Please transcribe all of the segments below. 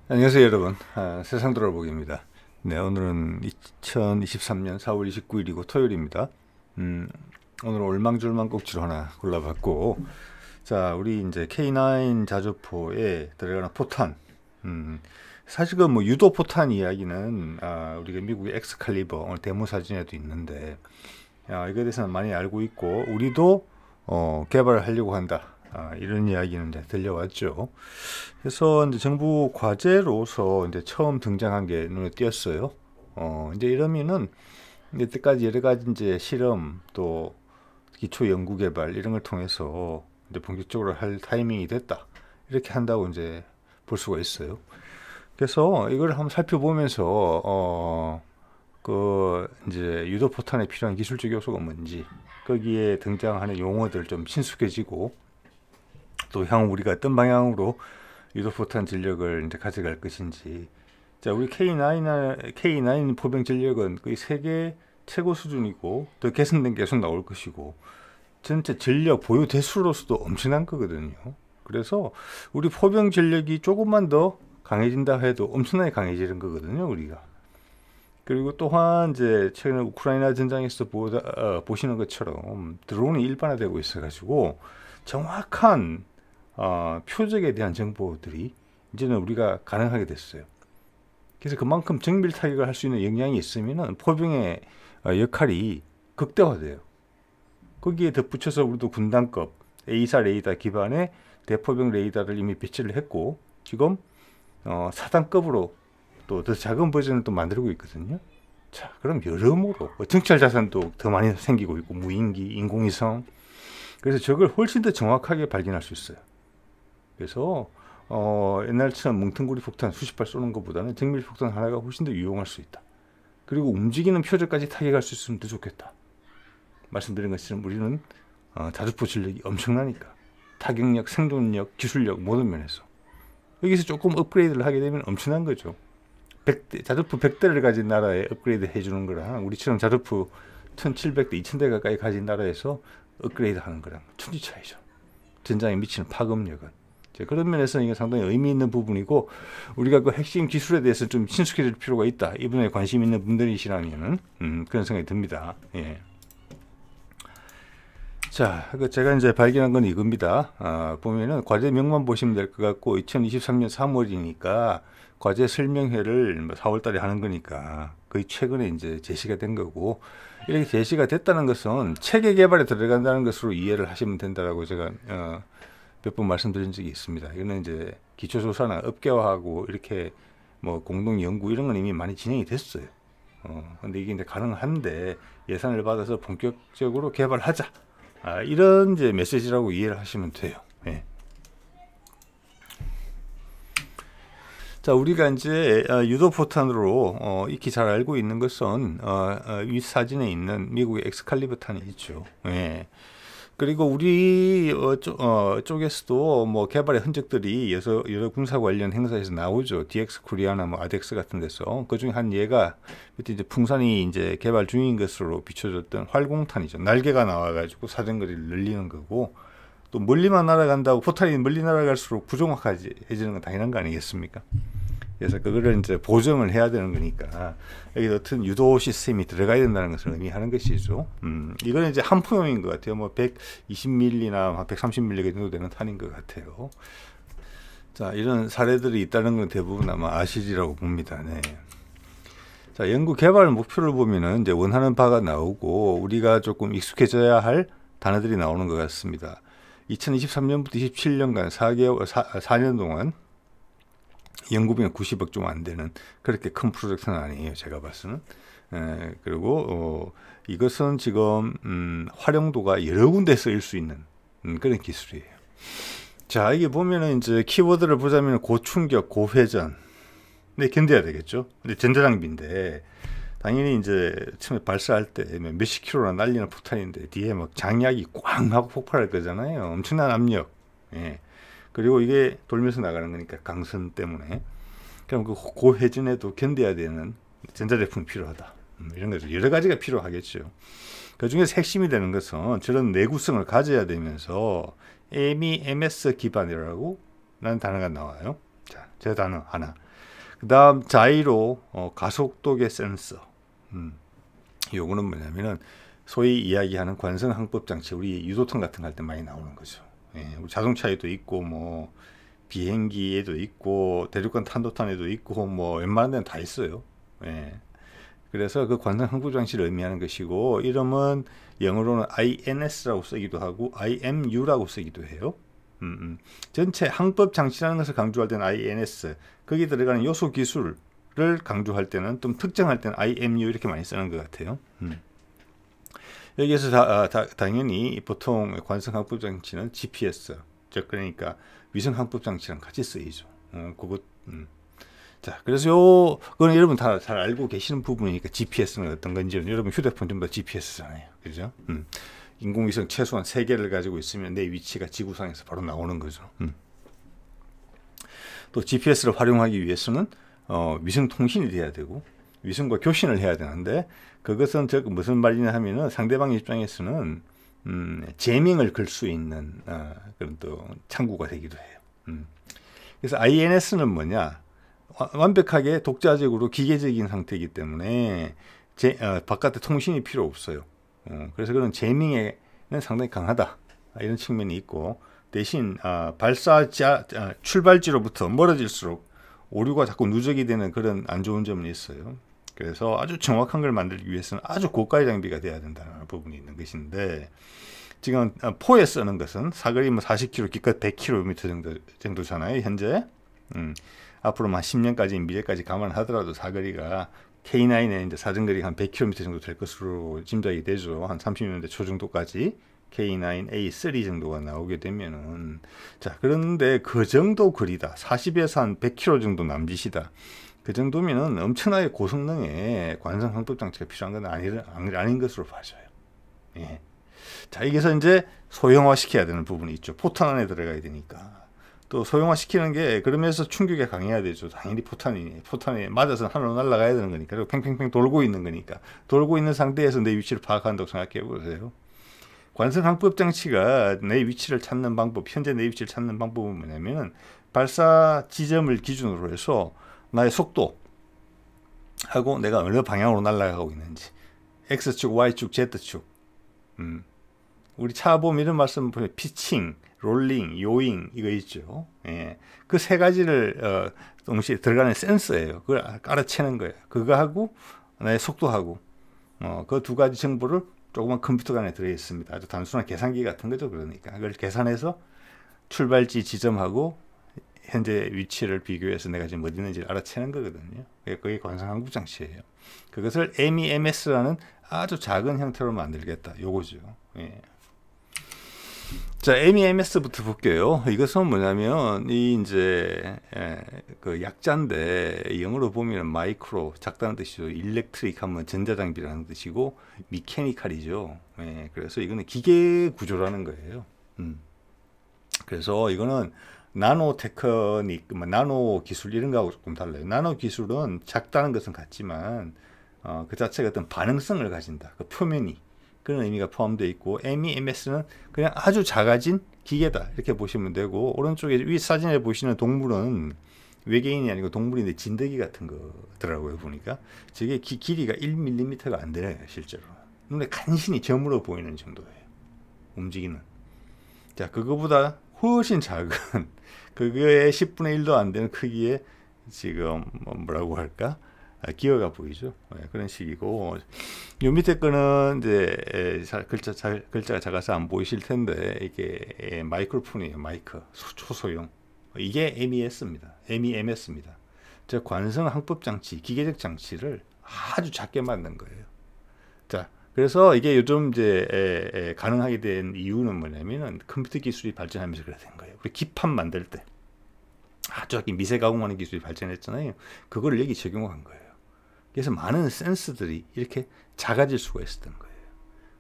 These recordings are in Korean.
안녕하세요 여러분. 세상 돌아보기입니다. 네, 오늘은 2023년 4월 29일이고 토요일입니다. 음, 오늘 올망졸망 꼭지로 하나 골라봤고, 자, 우리 이제 K9 자주포에 들어가는 포탄. 사실 그 뭐 유도 포탄 이야기는 우리가 미국의 엑스칼리버 오늘 데모 사진에도 있는데, 이거에 대해서는 많이 알고 있고 우리도 개발을 하려고 한다. 이런 이야기는 이제 들려왔죠. 그래서 이제 정부 과제로서 이제 처음 등장한 게 눈에 띄었어요. 이제 이러면은 이때까지 여러 가지 이제 실험 또 기초 연구 개발 이런 걸 통해서 이제 본격적으로 할 타이밍이 됐다. 이렇게 한다고 이제 볼 수가 있어요. 그래서 이걸 한번 살펴보면서 그 이제 유도 포탄에 필요한 기술적 요소가 뭔지 거기에 등장하는 용어들 좀 친숙해지고 또 향후 우리가 어떤 방향으로 유도포탄 전력을 이제 가져갈 것인지. 자, 우리 K9 포병 전력은 거의 세계 최고 수준이고 더 개선된 게 계속 나올 것이고 전체 전력 보유 대수로서도 엄청난 거거든요. 그래서 우리 포병 전력이 조금만 더 강해진다 해도 엄청나게 강해지는 거거든요, 우리가. 그리고 또한 이제 최근에 우크라이나 전장에서 보시는 것처럼 드론이 일반화되고 있어가지고 정확한 표적에 대한 정보들이 이제는 우리가 가능하게 됐어요. 그래서 그만큼 정밀 타격을 할 수 있는 역량이 있으면 포병의 역할이 극대화돼요. 거기에 덧붙여서 우리도 군단급 A4 레이더 기반의 대포병 레이더를 이미 배치를 했고 지금 4단급으로 또 더 작은 버전을 또 만들고 있거든요. 자, 그럼 여러모로 정찰 자산도 더 많이 생기고 있고 무인기, 인공위성. 그래서 적을 훨씬 더 정확하게 발견할 수 있어요. 그래서 옛날처럼 뭉텅구리 폭탄 수십 발 쏘는 것보다는 정밀 폭탄 하나가 훨씬 더 유용할 수 있다. 그리고 움직이는 표적까지 타격할 수 있으면 더 좋겠다. 말씀드린 것처럼 우리는 자주포 전력이 엄청나니까 타격력, 생존력, 기술력 모든 면에서 여기서 조금 업그레이드를 하게 되면 엄청난 거죠. 자주포 100대를 가진 나라에 업그레이드 해주는 거랑 우리처럼 자주포 1700대, 2000대 가까이 가진 나라에서 업그레이드 하는 거랑 천지 차이죠. 전장에 미치는 파급력은. 그런 면에서 이게 상당히 의미 있는 부분이고 우리가 그 핵심 기술에 대해서 좀 친숙해질 필요가 있다. 이 분야에 관심 있는 분들이시라면은 그런 생각이 듭니다. 예. 자, 제가 이제 발견한 건 이겁니다. 보면은 과제 명만 보시면 될 것 같고 2023년 3월이니까 과제 설명회를 4월 달에 하는 거니까 거의 최근에 이제 제시가 된 거고 이렇게 제시가 됐다는 것은 체계 개발에 들어간다는 것으로 이해를 하시면 된다라고 제가 몇 번 말씀드린 적이 있습니다. 이거는 이제 기초조사나 업계화하고 이렇게 뭐 공동 연구 이런 건 이미 많이 진행이 됐어요. 근데 이게 이제 가능한데 예산을 받아서 본격적으로 개발하자. 이런 이제 메시지라고 이해를 하시면 돼요. 예. 자, 우리가 이제 유도포탄으로 익히 잘 알고 있는 것은 위 사진에 있는 미국의 엑스칼리버 탄이 있죠. 예. 그리고 우리 쪽에서도 뭐 개발의 흔적들이 여러 군사 관련 행사에서 나오죠. DX 코리아나 뭐 아덱스 같은 데서 그 중에 한 예가 그때 이제 풍산이 이제 개발 중인 것으로 비춰졌던 활공탄이죠. 날개가 나와가지고 사정거리를 늘리는 거고 또 멀리만 날아간다고 포탄이 멀리 날아갈수록 부정확해지는 건 당연한 거 아니겠습니까? 그래서 그거를 이제 보정을 해야 되는 거니까 여기 어떤 유도 시스템이 들어가야 된다는 것을 의미하는 것이죠. 이거는 이제 한포용인 것 같아요. 뭐 120mm나 130mm 정도 되는 탄인 것 같아요. 자, 이런 사례들이 있다는 건 대부분 아마 아시리라고 봅니다. 네. 자, 연구 개발 목표를 보면은 이제 원하는 바가 나오고 우리가 조금 익숙해져야 할 단어들이 나오는 것 같습니다. 2023년부터 27년간 4년 동안 연구비는 90억 좀 안 되는 그렇게 큰 프로젝트는 아니에요. 제가 봐서는. 그리고 이것은 지금 활용도가 여러 군데 쓰일 수 있는 그런 기술이에요. 자, 이게 보면은 이제 키워드를 보자면 고충격, 고회전. 네, 견뎌야 되겠죠. 근데 전자장비인데 당연히 이제 처음에 발사할 때 몇십 킬로나 날리는 포탄인데 뒤에 막 장약이 꽝 하고 폭발할 거잖아요. 엄청난 압력. 예. 그리고 이게 돌면서 나가는 거니까 강선 때문에. 그럼 그 고회전에도 견뎌야 되는 전자제품이 필요하다. 이런 거죠. 여러 가지가 필요하겠죠. 그 중에서 핵심이 되는 것은 저런 내구성을 가져야 되면서 MEMS 기반이라고 라는 단어가 나와요. 자, 저 단어 하나. 그 다음 자이로 가속도계 센서. 요거는 뭐냐면은 소위 이야기하는 관성 항법 장치, 우리 유도탄 같은 거 할 때 많이 나오는 거죠. 예, 우리 자동차에도 있고 뭐 비행기에도 있고 대륙간 탄도탄에도 있고 뭐 웬만한 데는 다 있어요. 예. 그래서 그 관성 항법 장치를 의미하는 것이고, 이름은 영어로는 INS라고 쓰기도 하고 IMU라고 쓰기도 해요. 전체 항법 장치라는 것을 강조할 때는 INS, 거기 들어가는 요소 기술을 강조할 때는, 좀 특정할 때는 IMU 이렇게 많이 쓰는 것 같아요. 여기에서 당연히 보통 관성 항법 장치는 GPS, 즉 그러니까 위성 항법 장치랑 같이 쓰이죠. 자, 그래서 그건 여러분 다 잘 알고 계시는 부분이니까, GPS는 어떤 건지. 여러분 휴대폰 전부 다 GPS잖아요. 그죠? 인공위성 최소한 3개를 가지고 있으면 내 위치가 지구상에서 바로 나오는 거죠. 또 GPS를 활용하기 위해서는 위성 통신이 돼야 되고 위성과 교신을 해야 되는데, 그것은 무슨 말이냐 하면은 상대방 입장에서는 제명을 걸 수 있는 그런 또 창구가 되기도 해요. 그래서 INS는 뭐냐? 완벽하게 독자적으로 기계적인 상태이기 때문에 바깥에 통신이 필요 없어요. 그래서 그런 제밍에는 상당히 강하다, 이런 측면이 있고, 대신 출발지로부터 멀어질수록 오류가 자꾸 누적이 되는 그런 안 좋은 점은 있어요. 그래서 아주 정확한 걸 만들기 위해서는 아주 고가의 장비가 돼야 된다는 부분이 있는 것인데, 지금 포에 쓰는 것은 사거리 40km, 기껏 100km 정도잖아요, 현재. 앞으로 한 10년까지 미래까지 감안하더라도 사거리가 K9의 이제 사정거리가 한 100km 정도 될 것으로 짐작이 되죠. 한 30년대 초 정도까지 K9A3 정도가 나오게 되면은, 자, 그런데 그 정도 거리다, 40에서 한 100km 정도 남짓이다, 그 정도면은 엄청나게 고성능의 관성 항법 장치가 필요한 건 아닌 것으로 봐져요. 예. 자, 여기서 이제 소형화 시켜야 되는 부분이 있죠. 포탄 안에 들어가야 되니까. 또 소형화 시키는 게, 그러면서 충격에 강해야 되죠. 당연히 포탄에 맞아서 하늘로 날아가야 되는 거니까. 그리고 팽팽팽 돌고 있는 거니까. 돌고 있는 상태에서 내 위치를 파악한다고 생각해 보세요. 관성 항법 장치가 내 위치를 찾는 방법, 현재 내 위치를 찾는 방법은 뭐냐면은, 발사 지점을 기준으로 해서 나의 속도 하고 내가 어느 방향으로 날아가고 있는지, X축, Y축, Z축. 우리 차 보면 이런 말씀 보면 피칭, 롤링, 요잉, 이거 있죠. 예. 그 세 가지를 동시에 들어가는 센서예요. 그걸 알아채는 거예요. 그거하고 나의 속도하고 그 두 가지 정보를 조그만 컴퓨터 안에 들어 있습니다. 아주 단순한 계산기 같은 거죠. 그러니까 그걸 계산해서 출발지 지점하고 현재 위치를 비교해서 내가 지금 어디 있는지를 알아채는 거거든요. 그게 관성 항법 장치예요. 그것을 MEMS라는 아주 작은 형태로 만들겠다, 요거죠. 예. 자, MEMS부터 볼게요. 이것은 뭐냐면, 이제 그 약자인데, 영어로 보면 마이크로, 작다는 뜻이죠. 일렉트릭 하면 전자장비라는 뜻이고, 미케니칼이죠. 예, 그래서 이거는 기계 구조라는 거예요. 그래서 이거는 나노 테크닉, 나노 기술 이런 거하고 조금 달라요. 나노 기술은 작다는 것은 같지만 그 자체가 어떤 반응성을 가진다. 그 표면이, 그런 의미가 포함되어 있고, MEMS는 그냥 아주 작아진 기계다, 이렇게 보시면 되고, 오른쪽에 위 사진에 보시는 동물은 외계인이 아니고 동물인데 진드기 같은 거더라고요, 보니까. 저게 길이가 1mm가 안 돼요, 실제로. 눈에 간신히 점으로 보이는 정도예요, 움직이는. 자, 그거보다 훨씬 작은, 그거의 10분의 1도 안 되는 크기의, 지금 뭐라고 할까, 기어가 보이죠. 그런 식이고, 요 밑에 거는 이제 글자가 작아서 안 보이실 텐데, 이게 마이크로폰이에요. 마이크, 초소형. 이게 MEMS입니다. 즉 관성 항법 장치, 기계적 장치를 아주 작게 만든 거예요. 자, 그래서 이게 요즘 이제 가능하게 된 이유는 뭐냐면은, 컴퓨터 기술이 발전하면서 그래 된 거예요. 우리 기판 만들 때 아주 미세 가공하는 기술이 발전했잖아요. 그거를 여기 적용한 거예요. 그래서 많은 센서들이 이렇게 작아질 수가 있었던 거예요.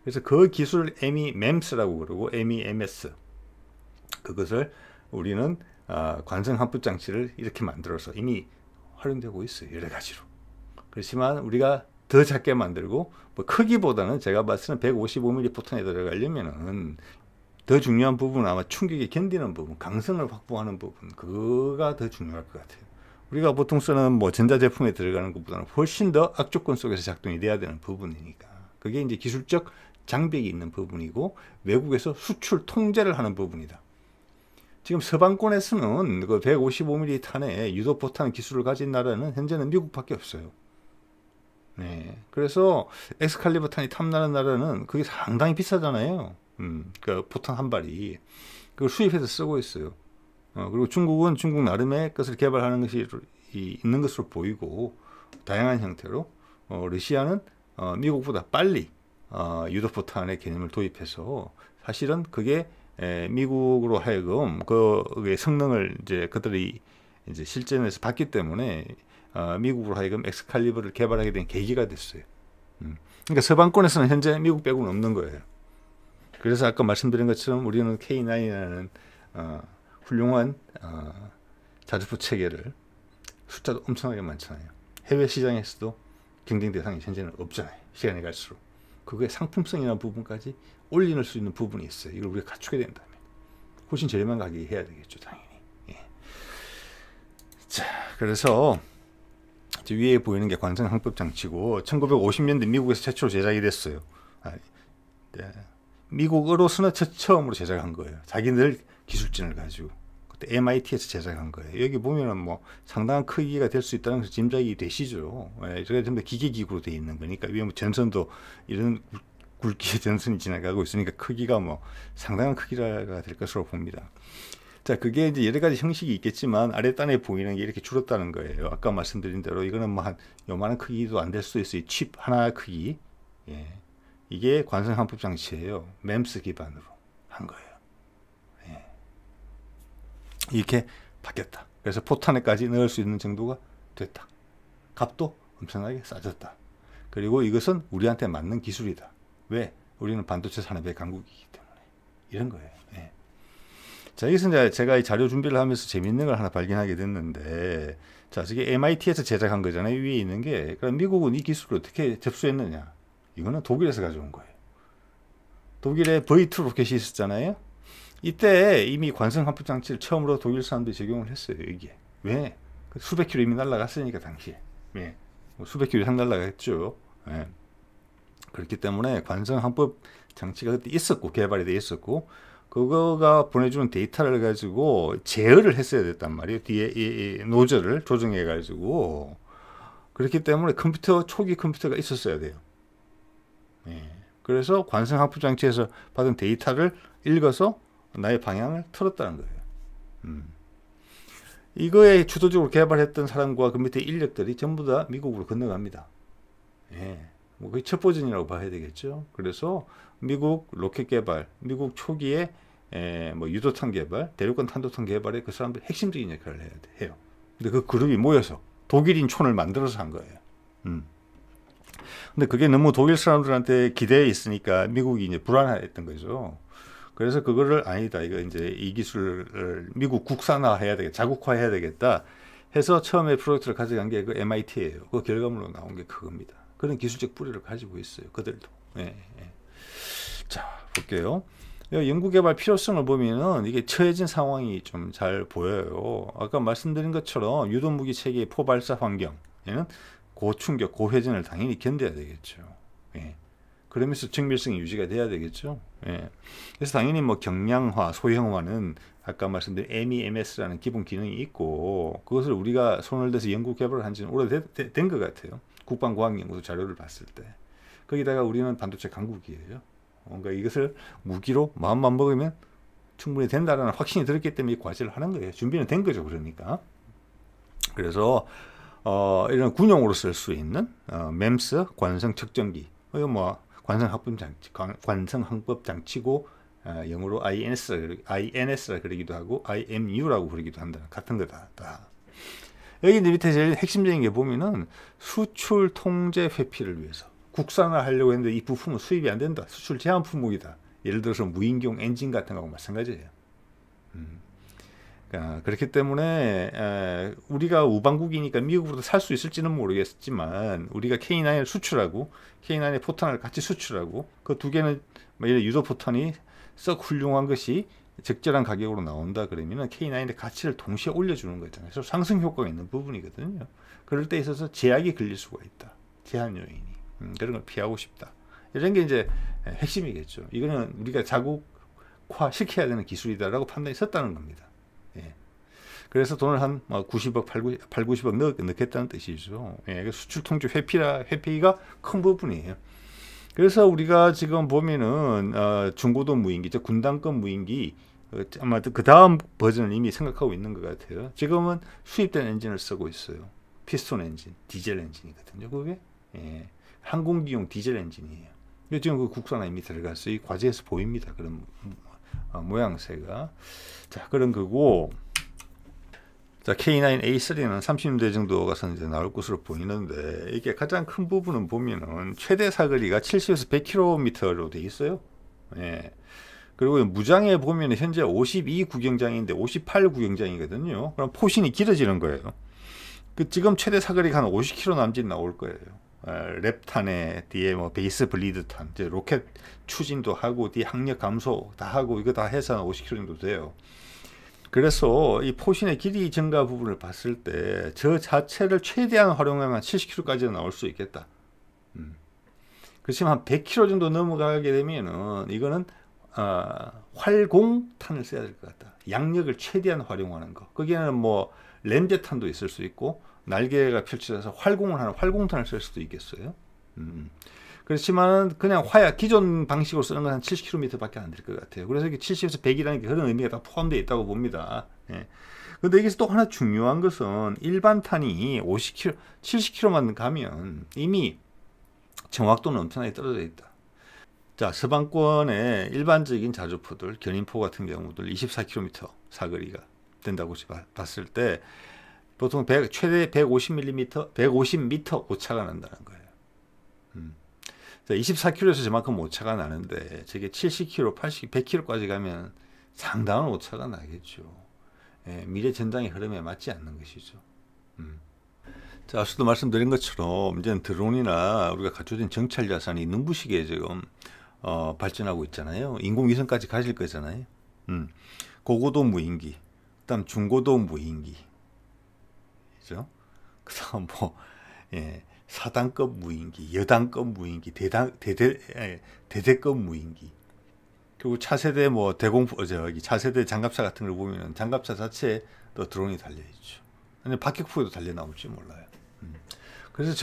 그래서 그 기술을 MEMS라고 그러고, MEMS, 그것을 우리는 관성 항법 장치를 이렇게 만들어서 이미 활용되고 있어요, 여러 가지로. 그렇지만 우리가 더 작게 만들고, 뭐 크기보다는 제가 봤을 때는 155mm 포탄에 들어가려면은 더 중요한 부분은 아마 충격에 견디는 부분, 강성을 확보하는 부분, 그거가 더 중요할 것 같아요. 우리가 보통 쓰는 뭐 전자제품에 들어가는 것보다는 훨씬 더 악조건 속에서 작동이 돼야 되는 부분이니까. 그게 이제 기술적 장벽이 있는 부분이고, 외국에서 수출 통제를 하는 부분이다. 지금 서방권에서는 그 155mm 탄의 유도포탄 기술을 가진 나라는 현재는 미국밖에 없어요. 네. 그래서 엑스칼리버 탄이 탐나는 나라는 그게 상당히 비싸잖아요. 그 포탄 한 발이. 그걸 수입해서 쓰고 있어요. 그리고 중국은 중국 나름의 것을 개발하는 것이 있는 것으로 보이고, 다양한 형태로, 러시아는 미국보다 빨리 유도포탄의 개념을 도입해서, 사실은 그게 미국으로 하여금 그 성능을 이제 그들이 이제 실전에서 봤기 때문에 미국으로 하여금 엑스칼리버를 개발하게 된 계기가 됐어요. 그러니까 서방권에서는 현재 미국 빼고는 없는 거예요. 그래서 아까 말씀드린 것처럼 우리는 K9이라는 훌륭한 자주포 체계를, 숫자도 엄청나게 많잖아요. 해외 시장에서도 경쟁 대상이 현재는 없잖아요. 시간이 갈수록. 그거의 상품성이나 부분까지 올릴 수 있는 부분이 있어요. 이걸 우리가 갖추게 된다면 훨씬 저렴한 가격에 해야 되겠죠, 당연히. 예. 자, 그래서 위에 보이는 게 관성 항법 장치고 1950년대 미국에서 최초로 제작이 됐어요. 네. 미국으로서는 처음으로 제작한 거예요. 자기들 기술진을 가지고. 그때 MIT에서 제작한 거예요. 여기 보면은 뭐 상당한 크기가 될 수 있다는 것을 짐작이 되시죠. 예, 저게 전부 기계기구로 되어 있는 거니까 위에 뭐 전선도 이런 굵기의 전선이 지나가고 있으니까 크기가 뭐 상당한 크기가 될 것으로 봅니다. 자, 그게 이제 여러 가지 형식이 있겠지만 아랫단에 보이는 게 이렇게 줄었다는 거예요. 아까 말씀드린 대로 이거는 뭐 한 요만한 크기도 안 될 수도 있어요. 칩 하나 크기. 예. 이게 관성 항법 장치예요. MEMS 기반으로 한 거예요. 예. 이렇게 바뀌었다. 그래서 포탄에까지 넣을 수 있는 정도가 됐다. 값도 엄청나게 싸졌다. 그리고 이것은 우리한테 맞는 기술이다. 왜? 우리는 반도체 산업의 강국이기 때문에. 이런 거예요. 예. 자, 여기서 이제 제가 이 자료 준비를 하면서 재밌는 걸 하나 발견하게 됐는데, 자, 저게 MIT에서 제작한 거잖아요. 위에 있는 게. 그럼 미국은 이 기술을 어떻게 접수했느냐? 이거는 독일에서 가져온 거예요. 독일에 V2 로켓이 있었잖아요. 이때 이미 관성 항법 장치를 처음으로 독일 사람들이 적용을 했어요. 이게 왜? 수백 킬로 이미 날아갔으니까 당시에. 예. 뭐 수백 킬로 이상 날아갔죠. 예. 그렇기 때문에 관성 항법 장치가 그때 있었고 개발이 돼 있었고, 그거가 보내주는 데이터를 가지고 제어를 했어야 됐단 말이에요. 뒤에 이 노즐을 조정해 가지고. 그렇기 때문에 초기 컴퓨터가 있었어야 돼요. 예. 그래서 관성 항법 장치에서 받은 데이터를 읽어서 나의 방향을 틀었다는 거예요. 이거에 주도적으로 개발했던 사람과 그 밑에 인력들이 전부 다 미국으로 건너갑니다. 예. 뭐 그게 첫 버전이라고 봐야 되겠죠. 그래서 미국 로켓 개발, 미국 초기에 뭐 유도탄 개발, 대륙간 탄도탄 개발에 그 사람들 핵심적인 역할을 해요. 근데 그 그룹이 모여서 독일인 촌을 만들어서 한 거예요. 근데 그게 너무 독일 사람들한테 기대에 있으니까 미국이 이제 불안했던 거죠. 그래서 그거를 아니다. 이거 이제 이 기술을 미국 국산화해야 되겠다. 자국화해야 되겠다. 해서 처음에 프로젝트를 가져간 게 그 MIT예요. 그 결과물로 나온 게 그겁니다. 그런 기술적 뿌리를 가지고 있어요. 그들도. 예, 예. 자, 볼게요. 연구개발 필요성을 보면은 이게 처해진 상황이 좀 잘 보여요. 아까 말씀드린 것처럼 유도무기 체계의 포발사 환경, 얘는 고충격, 고회전을 당연히 견뎌야 되겠죠. 예. 그러면서 정밀성이 유지가 돼야 되겠죠. 예. 그래서 당연히 뭐 경량화, 소형화는 아까 말씀드린 MEMS라는 기본 기능이 있고, 그것을 우리가 손을 대서 연구 개발을 한 지는 오래된 것 같아요. 국방과학연구소 자료를 봤을 때. 거기다가 우리는 반도체 강국이에요. 뭔가 이것을 무기로 마음만 먹으면 충분히 된다는 확신이 들었기 때문에 이 과제를 하는 거예요. 준비는 된 거죠. 그러니까. 그래서 이런 군용으로 쓸 수 있는 MEMS 관성 측정기, 이거 뭐 관성 항법 장치고 영어로 INS라 그러기도 하고 IMU라고 그러기도 한다. 같은 거다. 여기 밑에 제일 핵심적인 게 보면은 수출 통제 회피를 위해서 국산화 하려고 했는데 이 부품은 수입이 안 된다. 수출 제한 품목이다. 예를 들어서 무인경 엔진 같은 거하고 마찬가지예요. 그렇기 때문에 우리가 우방국이니까 미국으로도 살 수 있을지는 모르겠지만, 우리가 K9을 수출하고 K9의 포탄을 같이 수출하고 그 두 개는 유도 포탄이 썩 훌륭한 것이 적절한 가격으로 나온다 그러면은 K9의 가치를 동시에 올려주는 거잖아요. 그래서 상승 효과가 있는 부분이거든요. 그럴 때 있어서 제약이 걸릴 수가 있다. 제한 요인이. 그런 걸 피하고 싶다. 이런 게 이제 핵심이겠죠. 이거는 우리가 자국화 시켜야 되는 기술이다라고 판단이 섰다는 겁니다. 예. 그래서 돈을 한 90억, 90억 넣겠다는 뜻이죠. 예. 수출 통주 회피가 큰 부분이에요. 그래서 우리가 지금 보면은 중고도 무인기, 즉 군단급 무인기 아마 그 다음 버전을 이미 생각하고 있는 것 같아요. 지금은 수입된 엔진을 쓰고 있어요. 피스톤 엔진, 디젤 엔진이거든요. 그게 예. 항공기용 디젤 엔진이에요. 지금 그 국산화 이미 들어갔어요. 이 과제에서 보입니다. 그런 모양새가. 자, 그런 거고. 자, K9A3는 30대 정도 가서 이제 나올 것으로 보이는데, 이게 가장 큰 부분은 보면은 최대 사거리가 70에서 100km로 돼 있어요. 예. 그리고 무장에 보면 현재 52 구경장인데 58 구경장이거든요. 그럼 포신이 길어지는 거예요. 지금 최대 사거리가 한 50km 남짓 나올 거예요. 랩탄에 뒤에 뭐 베이스 블리드탄, 이제 로켓 추진도 하고 뒤에 항력 감소 다 하고 이거 다 해서 50km 정도 돼요. 그래서 이 포신의 길이 증가 부분을 봤을 때 저 자체를 최대한 활용하면 70km까지 나올 수 있겠다. 그렇지만 한 100km 정도 넘어가게 되면은 이거는 활공탄을 써야 될 것 같다. 양력을 최대한 활용하는 거. 거기에는 뭐 램제탄도 있을 수 있고 날개가 펼쳐져서 활공을 하는 활공탄을 쓸 수도 있겠어요. 그렇지만 그냥 기존 방식으로 쓰는 건 한 70km 밖에 안 될 것 같아요. 그래서 이게 70에서 100이라는 게 그런 의미가 다 포함되어 있다고 봅니다. 예. 근데 여기서 또 하나 중요한 것은 일반 탄이 50km, 70km만 가면 이미 정확도는 엄청나게 떨어져 있다. 자, 서방권의 일반적인 자주포들, 견인포 같은 경우들 24km 사거리가 된다고 봤을 때 보통 최대 150mm, 150m 오차가 난다는 거예요. 자, 24km에서 저만큼 오차가 나는데 저게 70km, 80, 100km까지 가면 상당한 오차가 나겠죠. 예, 미래 전장의 흐름에 맞지 않는 것이죠. 자, 앞서도 말씀드린 것처럼 이제는 드론이나 우리가 갖춰진 정찰 자산이 눈부시게 지금 발전하고 있잖아요. 인공위성까지 가질 거잖아요. 고고도 무인기, 그다음 중고도 무인기, 그죠? 그다음 뭐 예, 4단급 무인기, 여단급 무인기, 대대급 무인기. 그리고 차세대 뭐 차세대 장갑차 같은 걸 보면은 장갑차 자체에 또 드론이 달려 있죠. 아니 박격포에도 달려 나올지 몰라요. 그래서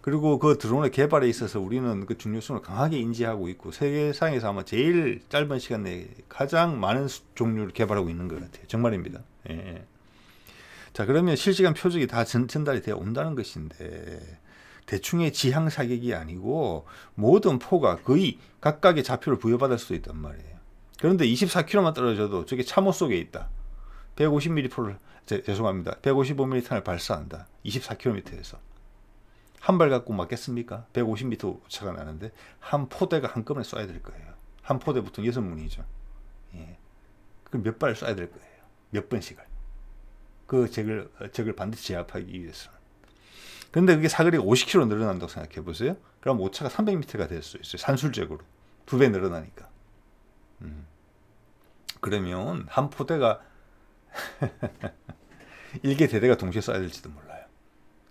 그리고 그 드론의 개발에 있어서 우리는 그 중요성을 강하게 인지하고 있고 세계상에서 아마 제일 짧은 시간 내에 가장 많은 종류를 개발하고 있는 것 같아요. 정말입니다. 예. 자, 그러면 실시간 표적이 다 전달이 되어 온다는 것인데 대충의 지향 사격이 아니고 모든 포가 거의 각각의 좌표를 부여받을 수도 있단 말이에요. 그런데 24km만 떨어져도 저게 참호 속에 있다. 150mm 죄송합니다. 155mm 탄을 발사한다. 24km에서. 한 발 갖고 맞겠습니까? 150m 차가 나는데 한 포대가 한꺼번에 쏴야 될 거예요. 한 포대 보통 6문이죠. 예. 그럼 몇 발 쏴야 될 거예요. 몇 번씩을. 그 적을 반드시 제압하기 위해서는. 근데 그게 사거리가 50km 늘어난다고 생각해 보세요. 그럼 오차가 300m가 될 수 있어요. 산술적으로. 2배 늘어나니까. 그러면 한 포대가 1개 대대가 동시에 쏴야 될지도 몰라요.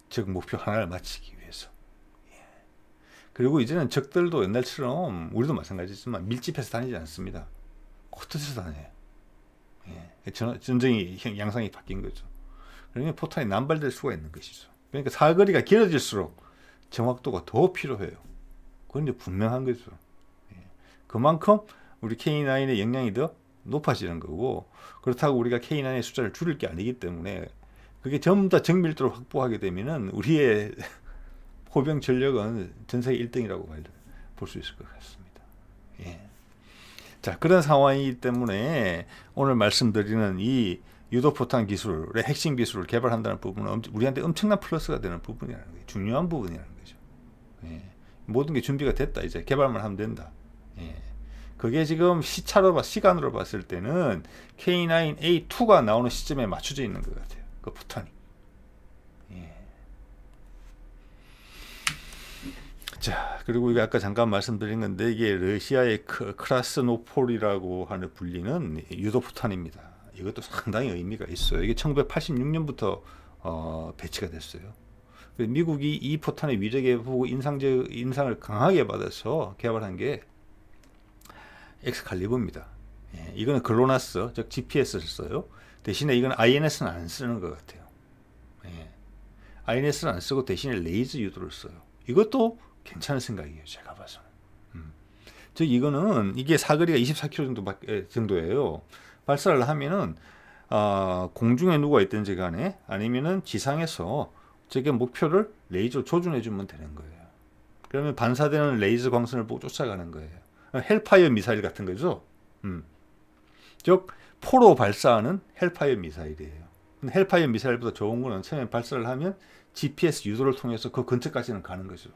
적 목표 하나를 맞추기 위해서. 예. 그리고 이제는 적들도 옛날처럼 우리도 마찬가지지만 밀집해서 다니지 않습니다. 흩어져서 다녀요. 예. 전쟁이 양상이 바뀐 거죠. 그러면 포탄이 남발될 수가 있는 것이죠. 그러니까 사거리가 길어질수록 정확도가 더 필요해요. 그건 이제 분명한 거죠. 예. 그만큼 우리 K9의 역량이 더 높아지는 거고, 그렇다고 우리가 K9의 숫자를 줄일 게 아니기 때문에 그게 전부 다 정밀도를 확보하게 되면은 우리의 포병 전력은 전 세계 1등이라고 볼 수 있을 것 같습니다. 예. 자, 그런 상황이기 때문에 오늘 말씀드리는 이 유도포탄 기술의 핵심 기술을 개발한다는 부분은 우리한테 엄청난 플러스가 되는 부분이라는 거예요. 중요한 부분이라는 거죠. 예. 모든 게 준비가 됐다. 이제 개발만 하면 된다. 예. 그게 지금 시간으로 봤을 때는 K9A2가 나오는 시점에 맞춰져 있는 것 같아요. 그 포탄이. 예. 자, 그리고 이게 아까 잠깐 말씀드린 건데 이게 러시아의 크라스노폴이라고 하는 불리는 유도포탄입니다. 이것도 상당히 의미가 있어요. 이게 1986년부터 배치가 됐어요. 미국이 이 포탄의 위력에 보고 인상을 강하게 받아서 개발한 게 엑스칼리버입니다. 예, 이거는 글로나스, 즉 GPS를 써요. 대신에 이건 INS는 안 쓰는 것 같아요. 예, INS는 안 쓰고 대신에 레이저 유도를 써요. 이것도 괜찮은 생각이에요. 제가 봐서는. 즉 이거는 이게 사거리가 24km 정도예요. 발사를 하면은 공중에 누가 있든지 간에 아니면은 지상에서 저게 목표를 레이저로 조준해 주면 되는 거예요. 그러면 반사되는 레이저 광선을 보고 쫓아가는 거예요. 헬파이어 미사일 같은 거죠. 즉 포로 발사하는 헬파이어 미사일이에요. 근데 헬파이어 미사일보다 좋은 거는 처음에 발사를 하면 GPS 유도를 통해서 그 근처까지는 가는 거죠.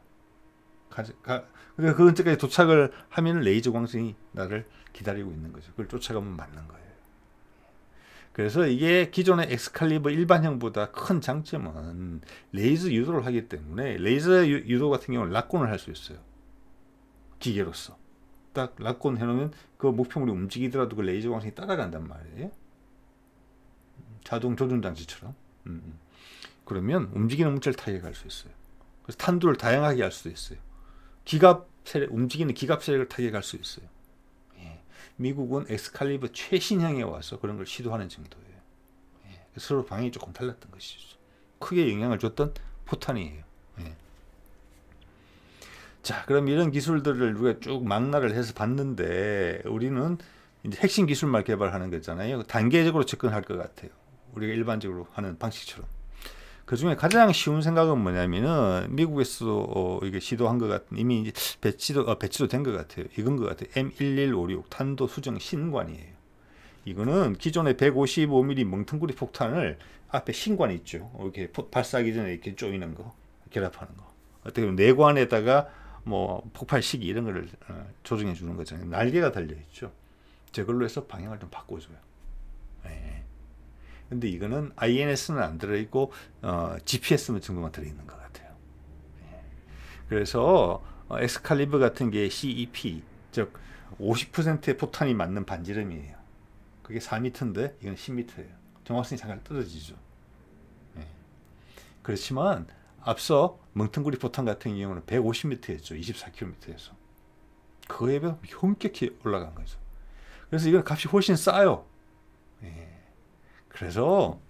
그 근처까지 도착을 하면 레이저 광선이 나를 기다리고 있는 거죠. 그걸 쫓아가면 맞는 거예요. 그래서 이게 기존의 엑스칼리버 일반형보다 큰 장점은 레이저 유도를 하기 때문에 레이저 유도 같은 경우는 락곤을 할 수 있어요. 기계로서. 딱 락곤 해놓으면 그 목표물이 움직이더라도 그 레이저 광선이 따라간단 말이에요. 자동 조준 장치처럼. 그러면 움직이는 물체를 타격할 수 있어요. 그래서 탄두를 다양하게 할 수도 있어요. 움직이는 기갑 세력을 타격할 수 있어요. 예. 미국은 엑스칼리버 최신형에 와서 그런 걸 시도하는 정도예요. 예. 서로 방향이 조금 달랐던 것이죠. 크게 영향을 줬던 포탄이에요. 예. 자, 그럼 이런 기술들을 우리가 쭉 망라를 해서 봤는데 우리는 이제 핵심 기술만 개발하는 거잖아요. 단계적으로 접근할 것 같아요. 우리가 일반적으로 하는 방식처럼. 그 중에 가장 쉬운 생각은 뭐냐면은 미국에서도 이게 시도한 것 같은 이미 이제 배치도 된 것 같아요. 이건 것 같아요. M1156 탄도 수정 신관이에요. 이거는 기존의 155mm 멍텅구리 폭탄을 앞에 신관 있죠. 이렇게 발사하기 전에 이렇게 조이는 거, 결합하는 거. 어떻게 보면 내관에다가 뭐 폭발 시기 이런 거를 조정해 주는 거잖아요. 날개가 달려 있죠. 저걸로 해서 방향을 좀 바꿔줘요. 네. 근데 이거는 INS는 안 들어있고 GPS 정도만 들어있는 것 같아요. 예. 그래서 엑스칼리버 같은 게 CEP, 즉 50%의 포탄이 맞는 반지름이에요. 그게 4m인데 이건 10m예요. 정확성이 잠깐 떨어지죠. 예. 그렇지만 앞서 멍텅구리 포탄 같은 경우는 150m였죠. 24km에서. 그거에 비해 현격히 올라간 거죠. 그래서 이건 값이 훨씬 싸요. 예. 그래서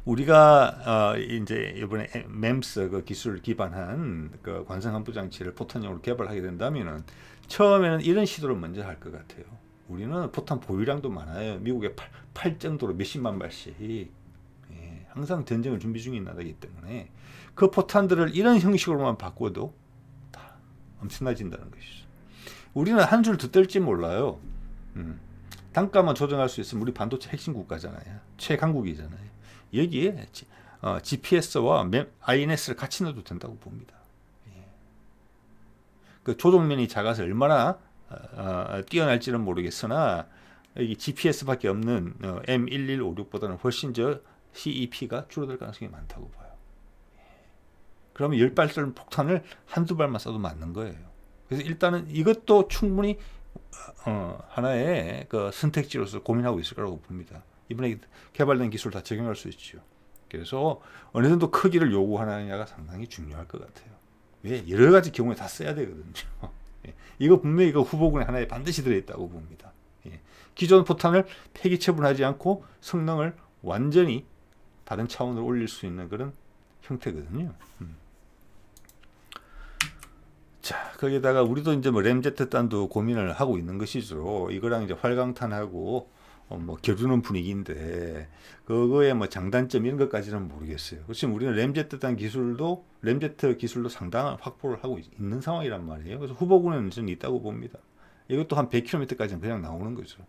우리가 이제 이번에 MEMS 그 기술을 기반한 그 관성 함부 장치를 포탄용으로 개발하게 된다면은 처음에는 이런 시도를 먼저 할 것 같아요. 우리는 포탄 보유량도 많아요. 미국에 팔 정도로 몇십만 발씩. 예, 항상 전쟁을 준비 중인 나라이기 때문에 그 포탄들을 이런 형식으로만 바꿔도 다 엄청나진다는 것이죠. 우리는 한 줄 더 뗄지 몰라요. 단가만 조정할 수 있으면 우리 반도체 핵심 국가잖아요. 최강국이잖아요. 여기에 GPS와 INS를 같이 넣어도 된다고 봅니다. 예. 그 조종면이 작아서 얼마나 뛰어날지는 모르겠으나 여기 GPS밖에 없는 M1156보다는 훨씬 CEP가 줄어들 가능성이 많다고 봐요. 예. 그러면 10발 폭탄을 한두 발만 쏴도 맞는 거예요. 그래서 일단은 이것도 충분히 하나의 그 선택지로서 고민하고 있을 거라고 봅니다. 이번에 개발된 기술 다 적용할 수 있죠. 그래서 어느 정도 크기를 요구하느냐가 상당히 중요할 것 같아요. 왜? 여러 가지 경우에 다 써야 되거든요. 예. 이거 분명히 이거 후보군에 하나에 반드시 들어있다고 봅니다. 예. 기존 포탄을 폐기 처분하지 않고 성능을 완전히 다른 차원으로 올릴 수 있는 그런 형태거든요. 자, 거기다가 우리도 이제 뭐 램제트 단도 고민을 하고 있는 것이죠. 이거랑 이제 활강탄하고 뭐 겨루는 분위기인데 그거의 뭐 장단점 이런 것까지는 모르겠어요. 그렇지만 우리는 램제트 기술도 상당한 확보를 하고 있는 상황이란 말이에요. 그래서 후보군에는 저는 있다고 봅니다. 이것도 한 100km까지는 그냥 나오는 거죠.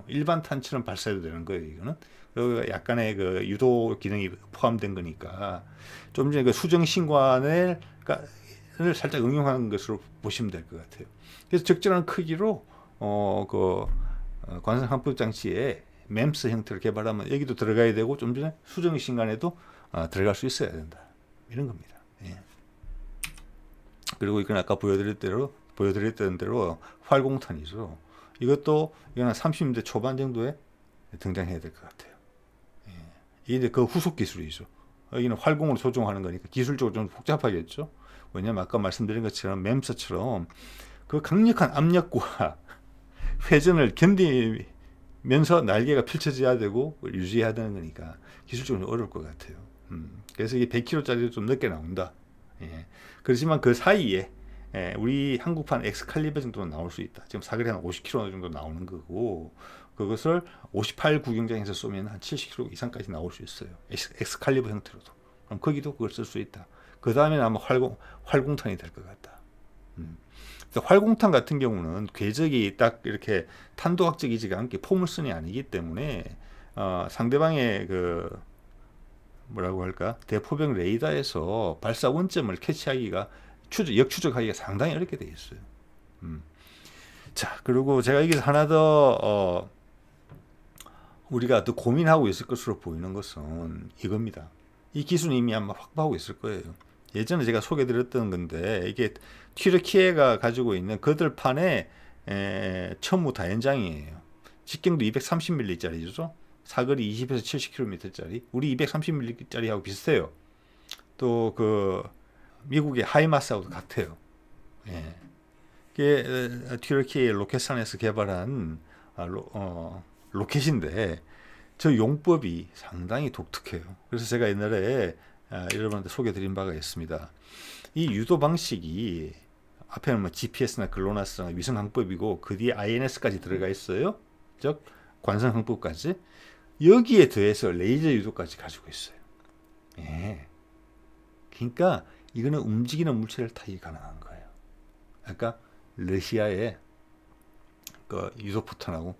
일반 탄처럼 발사해도 되는 거예요. 이거는 그리고 약간의 그 유도 기능이 포함된 거니까 좀 전에 그 수정 신관을 살짝 응용하는 것으로 보시면 될 것 같아요. 그래서 적절한 크기로 관성 함부 장치에 MEMS 형태를 개발하면 여기도 들어가야 되고 좀 전에 수정 신관에도 들어갈 수 있어야 된다. 이런 겁니다. 예. 그리고 이건 아까 보여드렸던 대로 활공탄이죠. 이것도 이건 한 30년대 초반 정도에 등장해야 될 것 같아요. 예. 이게 이제 그 후속 기술이죠. 여기는 활공으로 조종하는 거니까 기술적으로 좀 복잡하겠죠. 왜냐면 아까 말씀드린 것처럼 램서처럼 그 강력한 압력과 회전을 견디면서 날개가 펼쳐져야 되고 유지해야 되는 거니까 기술적으로 어려울 것 같아요. 그래서 이게 100kg짜리도 좀 늦게 나온다. 예. 그렇지만 그 사이에 우리 한국판 엑스칼리버 정도는 나올 수 있다. 지금 사거리 한 50km 정도 나오는 거고, 그것을 58 구경장에서 쏘면 한 70km 이상까지 나올 수 있어요. 엑스칼리버 형태로도. 그럼 거기도 그걸 쓸 수 있다. 그 다음에는 아마 활공탄이 될 것 같다. 활공탄 같은 경우는 궤적이 딱 이렇게 탄도각적이지가 않게 포물선이 아니기 때문에 상대방의 그 뭐라고 할까, 대포병 레이더에서 발사 원점을 캐치하기가 역추적하기가 상당히 어렵게 되어 있어요. 자, 그리고 제가 여기서 하나 더 우리가 더 고민하고 있을 것으로 보이는 것은 이겁니다. 이 기술은 이미 아마 확보하고 있을 거예요. 예전에 제가 소개드렸던 건데, 이게 튀르키예가 가지고 있는 거들판의 천무 다연장이에요. 직경도 230mm짜리죠. 사거리 20에서 70km짜리. 우리 230mm짜리하고 비슷해요. 또 그 미국의 하이마스하고도 같아요. 예. 이게 튀르키예 로켓산에서 개발한 로켓인데, 저 용법이 상당히 독특해요. 그래서 제가 옛날에 여러분한테 소개드린 바가 있습니다. 이 유도 방식이 앞에는 뭐 GPS나 글로나스나 위성 항법이고, 그 뒤에 INS까지 들어가 있어요. 즉 관성 항법까지. 여기에 더해서 레이저 유도까지 가지고 있어요. 예. 그러니까 이거는 움직이는 물체를 타기 가능한 거예요. 아까 러시아의 그 유도포탄하고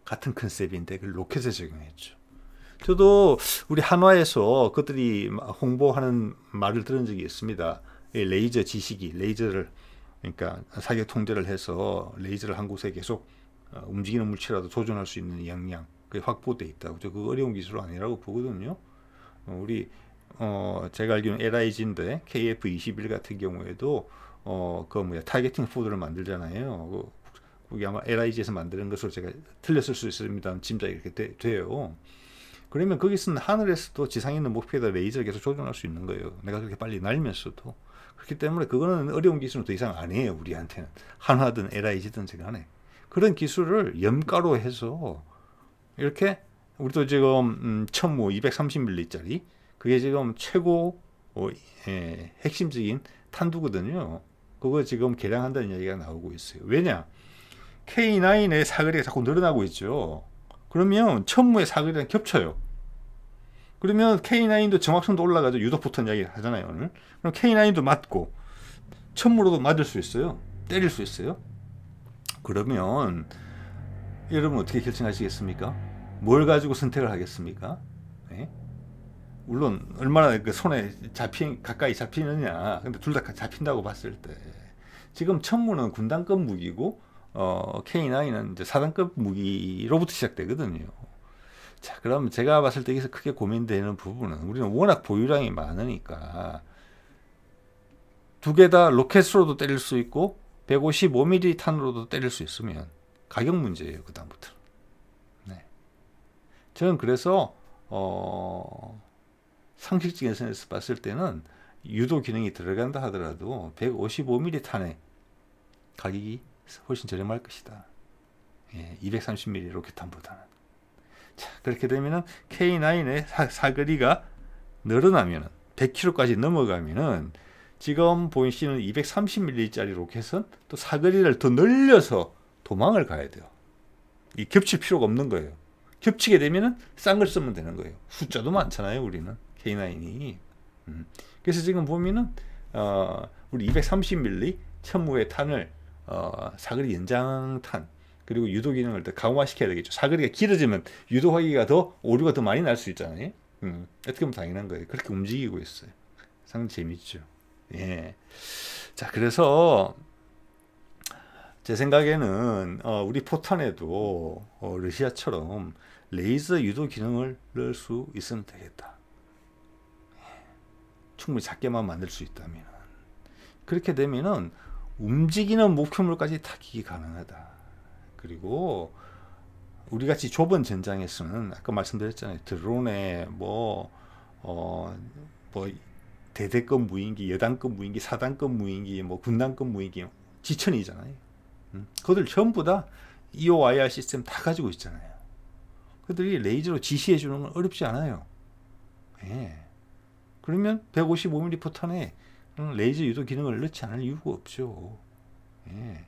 같은 컨셉인데 그 로켓에 적용했죠. 저도 우리 한화에서 그들이 홍보하는 말을 들은 적이 있습니다. 레이저 지식이, 레이저를, 그러니까 사격 통제를 해서 레이저를 한 곳에 계속 움직이는 물체라도 조준할 수 있는 역량, 그게 확보되어 있다고. 저 그 어려운 기술 아니라고 보거든요. 우리 제가 알기로는 LIG인데 KF-21 같은 경우에도 그 뭐야, 타겟팅 포드를 만들잖아요. 그게 아마 LIG에서 만드는 것으로 제가 틀렸을 수 있습니다. 짐작이 이렇게 돼요. 그러면 거기 쓰는 하늘에서도 지상에 있는 목표에다 레이저를 계속 조정할 수 있는 거예요. 내가 그렇게 빨리 날면서도. 그렇기 때문에 그거는 어려운 기술은 더 이상 아니에요. 우리한테는. 한화든 LIG든 간에. 그런 기술을 염가로 해서 이렇게, 우리도 지금 천무 230mm짜리, 그게 지금 최고 핵심적인 탄두거든요. 그거 지금 개량한다는 얘기가 나오고 있어요. 왜냐? K9의 사거리가 자꾸 늘어나고 있죠. 그러면 천무의 사거리랑 겹쳐요. 그러면 K9도 정확성도 올라가죠. 유도포탄 이야기 하잖아요, 오늘. 그럼 K9도 맞고 천무로도 맞을 수 있어요. 때릴 수 있어요. 그러면 여러분 어떻게 결정하시겠습니까? 뭘 가지고 선택을 하겠습니까? 네? 물론 얼마나 그 손에 가까이 잡히느냐. 근데 둘 다 잡힌다고 봤을 때, 지금 천무는 군단급 무기고 K9은 이제 사단급 무기로부터 시작되거든요. 자, 그럼 제가 봤을 때 여기서 크게 고민되는 부분은, 우리는 워낙 보유량이 많으니까 두 개 다 로켓으로도 때릴 수 있고 155mm 탄으로도 때릴 수 있으면 가격 문제예요. 그 다음부터. 네. 저는 그래서 상식적인 선에서 봤을 때는 유도 기능이 들어간다 하더라도 155mm 탄의 가격이 훨씬 저렴할 것이다. 예, 230mm 로켓탄보다는. 자, 그렇게 되면은 K9의 사거리가 늘어나면은 100km까지 넘어가면은 지금 보이시는 230mm짜리 로켓은 또 사거리를 더 늘려서 도망을 가야 돼요. 이 겹칠 필요가 없는 거예요. 겹치게 되면은 싼 걸 쓰면 되는 거예요. 숫자도 많잖아요, 우리는 K9이. 그래서 지금 보면은 우리 230mm 천무의 탄을 사거리 연장탄, 그리고 유도 기능을 더 강화시켜야 되겠죠. 사거리가 길어지면 유도하기가 더 오류가 더 많이 날 수 있잖아요. 어떻게 보면 당연한 거예요. 그렇게 움직이고 있어요. 상당히 재밌죠. 예. 자, 그래서 제 생각에는 우리 포탄에도 러시아처럼 레이저 유도 기능을 넣을 수 있으면 되겠다. 충분히 작게만 만들 수 있다면. 그렇게 되면은 움직이는 목표물까지 타격이 가능하다. 그리고 우리 같이 좁은 전장에서는 아까 말씀드렸잖아요. 드론에 뭐 대대급 무인기, 여단급 무인기, 사단급 무인기, 뭐 군단급 무인기 지천이잖아요. 그들 전부 다 EOIR 시스템 다 가지고 있잖아요. 그들이 레이저로 지시해 주는 건 어렵지 않아요. 예. 그러면 155mm 포탄에 레이저 유도 기능을 넣지 않을 이유가 없죠. 예.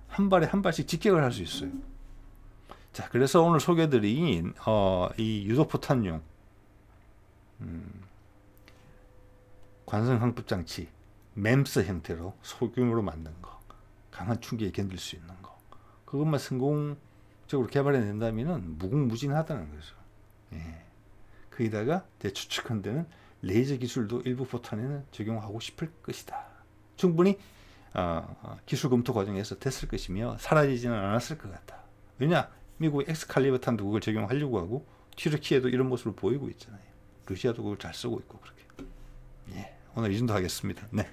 한 발에 한 발씩 직격을 할 수 있어요. 자, 그래서 오늘 소개드린 이 유도 포탄용 관성 항법 장치 MEMS 형태로 소규모로 만든 거, 강한 충격에 견딜 수 있는 거, 그것만 성공적으로 개발해낸다면은 무궁무진하다는 거죠. 예. 거기다가 대추측한 데는 레이저 기술도 일부 포탄에는 적용하고 싶을 것이다. 충분히 기술 검토 과정에서 됐을 것이며 사라지지는 않았을 것 같다. 왜냐? 미국 엑스칼리버 탄도 그걸 적용하려고 하고 튀르키예도 이런 모습을 보이고 있잖아요. 러시아도 그걸 잘 쓰고 있고 그렇게. 예, 오늘 이 정도 하겠습니다. 네.